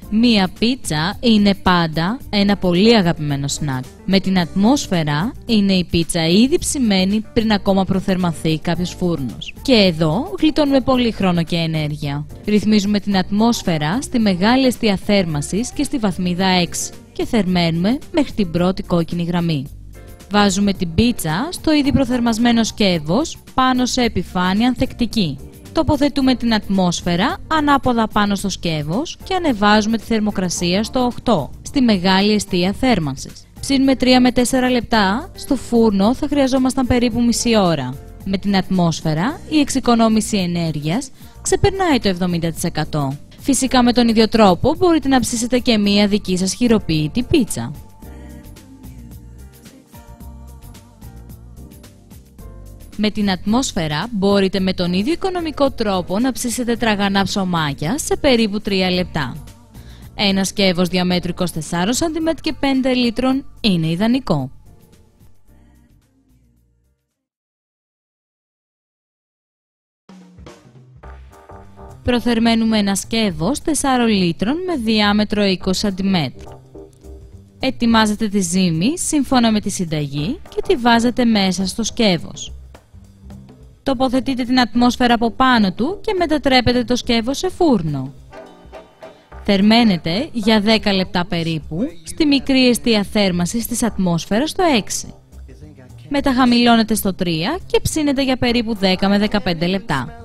Μία πίτσα είναι πάντα ένα πολύ αγαπημένο σνακ. Με την ατμόσφαιρα είναι η πίτσα ήδη ψημένη πριν ακόμα προθερμανθεί κάποιος φούρνος. Και εδώ γλιτώνουμε πολύ χρόνο και ενέργεια. Ρυθμίζουμε την ατμόσφαιρα στη μεγάλη εστία θέρμανσης και στη βαθμίδα 6 και θερμαίνουμε μέχρι την πρώτη κόκκινη γραμμή. Βάζουμε την πίτσα στο ήδη προθερμασμένο σκεύος πάνω σε επιφάνεια ανθεκτική. Τοποθετούμε την ατμόσφαιρα ανάποδα πάνω στο σκεύος και ανεβάζουμε τη θερμοκρασία στο 8, στη μεγάλη εστία θέρμανσης. Ψήνουμε 3 με 4 λεπτά, στο φούρνο θα χρειαζόμασταν περίπου μισή ώρα. Με την ατμόσφαιρα η εξοικονόμηση ενέργειας ξεπερνάει το 70%. Φυσικά με τον ίδιο τρόπο μπορείτε να ψήσετε και μία δική σας χειροποίητη πίτσα. Με την ατμόσφαιρα μπορείτε με τον ίδιο οικονομικό τρόπο να ψήσετε τραγανά ψωμάκια σε περίπου 3 λεπτά. Ένα σκεύος διαμέτρου 24 cm και 5 λίτρων είναι ιδανικό. Προθερμαίνουμε ένα σκεύος 4 λίτρων με διάμετρο 20 cm. Ετοιμάζετε τη ζύμη σύμφωνα με τη συνταγή και τη βάζετε μέσα στο σκεύος. Τοποθετείτε την ατμόσφαιρα από πάνω του και μετατρέπετε το σκεύος σε φούρνο. Θερμαίνετε για 10 λεπτά περίπου στη μικρή εστία θέρμανσης της ατμόσφαιρας στο 6. Μετά χαμηλώνετε στο 3 και ψήνετε για περίπου 10 με 15 λεπτά.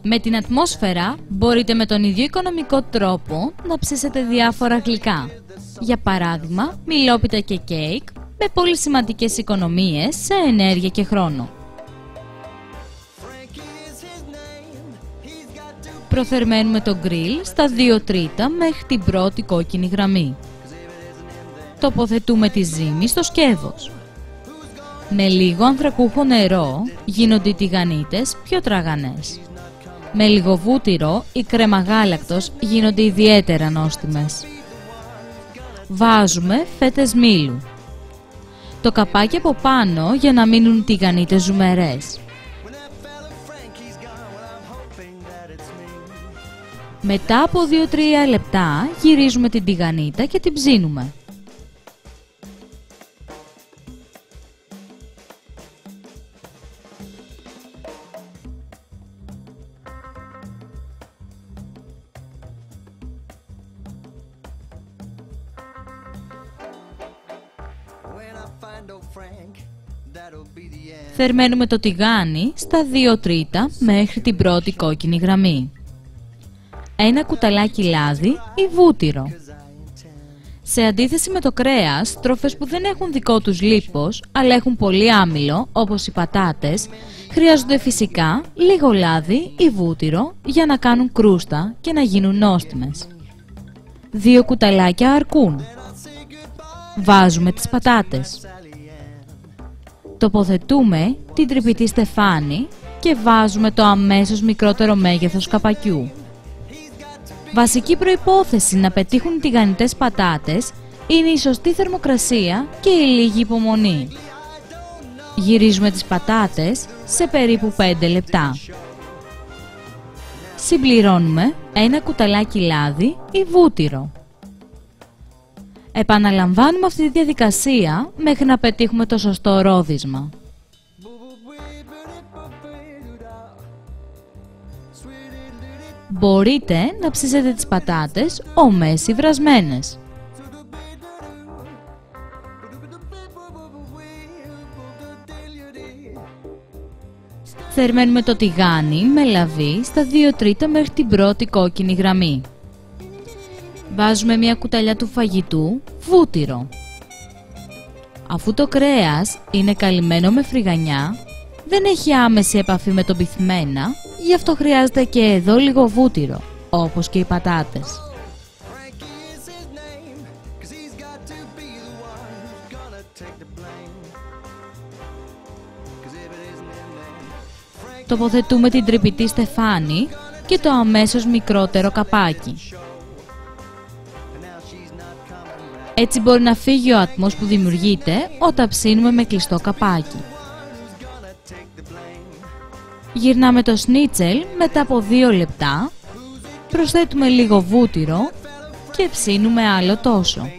Με την ατμόσφαιρα μπορείτε με τον ίδιο οικονομικό τρόπο να ψήσετε διάφορα γλυκά. Για παράδειγμα, μιλόπιτα και κέικ με πολύ σημαντικές οικονομίες σε ενέργεια και χρόνο. Προθερμαίνουμε το γκριλ στα 2 τρίτα μέχρι την πρώτη κόκκινη γραμμή. Τοποθετούμε τη ζύμη στο σκεύος. Με λίγο ανθρακούχο νερό γίνονται οι τηγανίτες πιο τραγανές. Με λίγο βούτυρο ή κρέμα γάλακτος γίνονται ιδιαίτερα νόστιμες. Βάζουμε φέτες μήλου. Το καπάκι από πάνω για να μείνουν οι τηγανίτες ζουμερές. Μετά από 2-3 λεπτά γυρίζουμε την τηγανίτα και την ψήνουμε. Θερμαίνουμε το τηγάνι στα 2 τρίτα μέχρι την πρώτη κόκκινη γραμμή. Ένα κουταλάκι λάδι ή βούτυρο. Σε αντίθεση με το κρέας, τροφές που δεν έχουν δικό τους λίπος, αλλά έχουν πολύ άμυλο, όπως οι πατάτες, χρειάζονται φυσικά λίγο λάδι ή βούτυρο για να κάνουν κρούστα και να γίνουν νόστιμες. 2 κουταλάκια αρκούν. Βάζουμε τις πατάτες. Τοποθετούμε την τρυπητή στεφάνη και βάζουμε το αμέσως μικρότερο μέγεθος καπακιού. Βασική προϋπόθεση να πετύχουν οι τηγανιτές πατάτες είναι η σωστή θερμοκρασία και η λίγη υπομονή. Γυρίζουμε τις πατάτες σε περίπου 5 λεπτά. Συμπληρώνουμε ένα κουταλάκι λάδι ή βούτυρο. Επαναλαμβάνουμε αυτή τη διαδικασία μέχρι να πετύχουμε το σωστό ρόδισμα. Μπορείτε να ψήσετε τις πατάτες ομές ή βρασμένες. Θερμαίνουμε το τηγάνι με λαβή στα 2 τρίτα μέχρι την πρώτη κόκκινη γραμμή. Βάζουμε μια κουταλιά του φαγητού βούτυρο. Αφού το κρέας είναι καλυμμένο με φρυγανιά, δεν έχει άμεση επαφή με τον πυθμένα, γι' αυτό χρειάζεται και εδώ λίγο βούτυρο, όπως και οι πατάτες. Τοποθετούμε την τρυπητή στεφάνη και το αμέσως μικρότερο καπάκι. Έτσι μπορεί να φύγει ο ατμός που δημιουργείται όταν ψήνουμε με κλειστό καπάκι. Γυρνάμε το σνίτσελ μετά από 2 λεπτά, προσθέτουμε λίγο βούτυρο και ψήνουμε άλλο τόσο.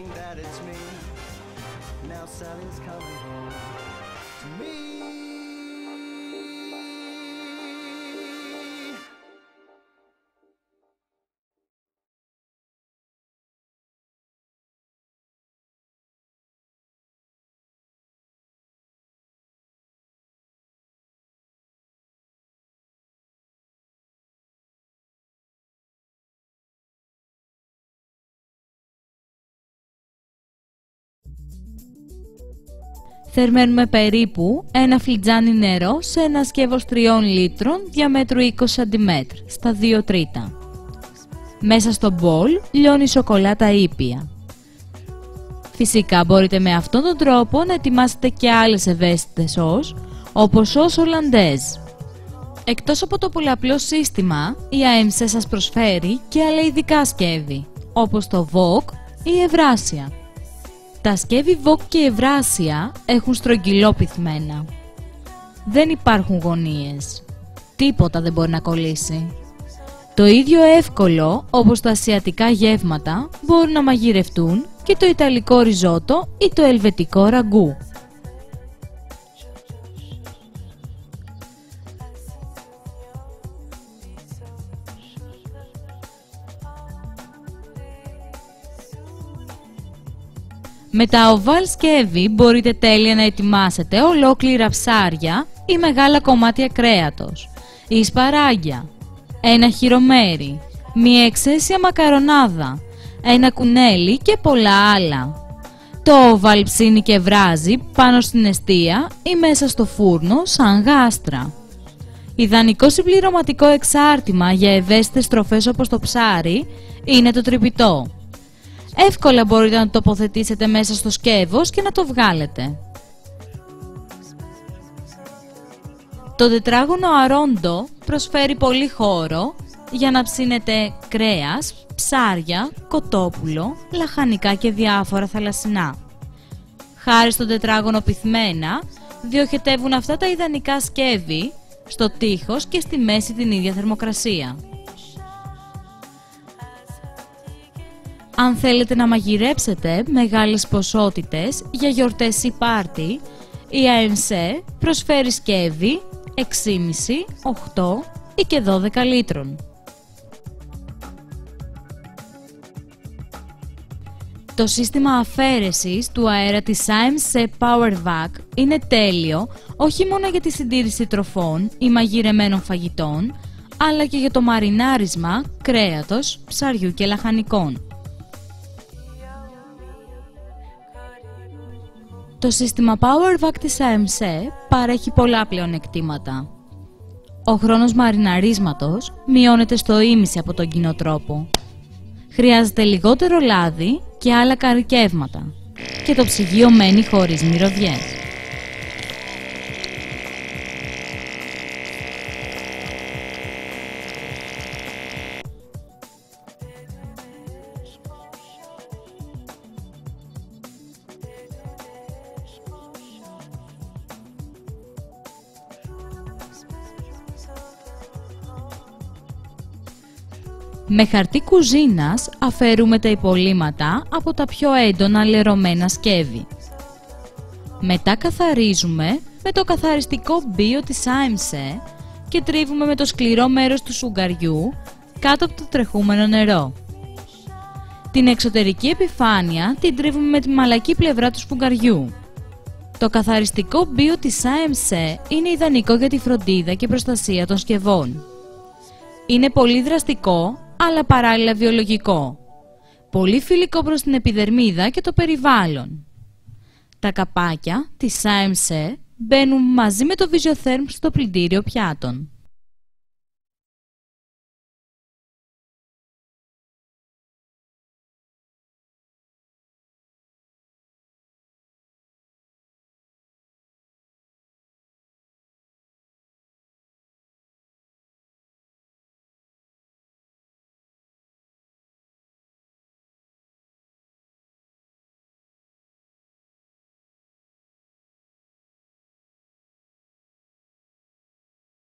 Θερμαίνουμε περίπου ένα φλιτζάνι νερό σε ένα σκεύος 3 λίτρων διαμέτρου 20 cm στα 2 τρίτα. Μέσα στο μπολ λιώνει σοκολάτα ήπια. Φυσικά μπορείτε με αυτόν τον τρόπο να ετοιμάσετε και άλλες ευαίσθητες σως, όπως σως Hollandaise. Εκτός από το πολλαπλό σύστημα, η AMC σας προσφέρει και άλλα ειδικά σκεύη, όπως το Vogue ή Ευράσια. Τα σκεύη Vogue και Ευράσια έχουν στρογγυλό πυθμένα. Δεν υπάρχουν γωνίες. Τίποτα δεν μπορεί να κολλήσει. Το ίδιο εύκολο όπως τα ασιατικά γεύματα μπορούν να μαγειρευτούν και το ιταλικό ριζότο ή το ελβετικό ραγκού. Με τα οβάλ σκεύη μπορείτε τέλεια να ετοιμάσετε ολόκληρα ψάρια ή μεγάλα κομμάτια κρέατος, ή σπαράγγια, ένα χειρομέρι, μία εξαίσια μακαρονάδα, ένα κουνέλι και πολλά άλλα. Το οβάλ ψήνει και βράζει πάνω στην εστία ή μέσα στο φούρνο σαν γάστρα. Ιδανικό συμπληρωματικό εξάρτημα για ευαίσθητες τροφές όπως το ψάρι είναι το τρυπητό. Εύκολα μπορείτε να το τοποθετήσετε μέσα στο σκεύος και να το βγάλετε. Το τετράγωνο αρόντο προσφέρει πολύ χώρο για να ψήνετε κρέας, ψάρια, κοτόπουλο, λαχανικά και διάφορα θαλασσινά. Χάρη στο τετράγωνο πυθμένα, διοχετεύουν αυτά τα ιδανικά σκεύη στο τείχος και στη μέση την ίδια θερμοκρασία. Αν θέλετε να μαγειρέψετε μεγάλες ποσότητες για γιορτές ή πάρτι, η AMC προσφέρει σκεύη 6,5, 8 ή και 12 λίτρων. Το σύστημα αφαίρεσης του αέρα της AMC PowerVac είναι τέλειο όχι μόνο για τη συντήρηση τροφών ή μαγειρεμένων φαγητών, αλλά και για το μαρινάρισμα κρέατος, ψαριού και λαχανικών. Το σύστημα PowerVac της AMC παρέχει πολλά πλεονεκτήματα. Ο χρόνος μαριναρίσματος μειώνεται στο ίμιση από τον κοινό τρόπο. Χρειάζεται λιγότερο λάδι και άλλα καρικεύματα. Και το ψυγείο μένει χωρίς μυρωδιές. Με χαρτί κουζίνας αφαιρούμε τα υπολείμματα από τα πιο έντονα λερωμένα σκεύη. Μετά καθαρίζουμε με το καθαριστικό μπίο της AMC και τρίβουμε με το σκληρό μέρος του σουγκαριού κάτω από το τρεχούμενο νερό. Την εξωτερική επιφάνεια την τρίβουμε με τη μαλακή πλευρά του σφουγγαριού. Το καθαριστικό μπίο της AMC είναι ιδανικό για τη φροντίδα και προστασία των σκευών. Είναι πολύ δραστικό, αλλά παράλληλα βιολογικό. Πολύ φιλικό προς την επιδερμίδα και το περιβάλλον. Τα καπάκια της AMC μπαίνουν μαζί με το Visiotherm στο πλυντήριο πιάτων.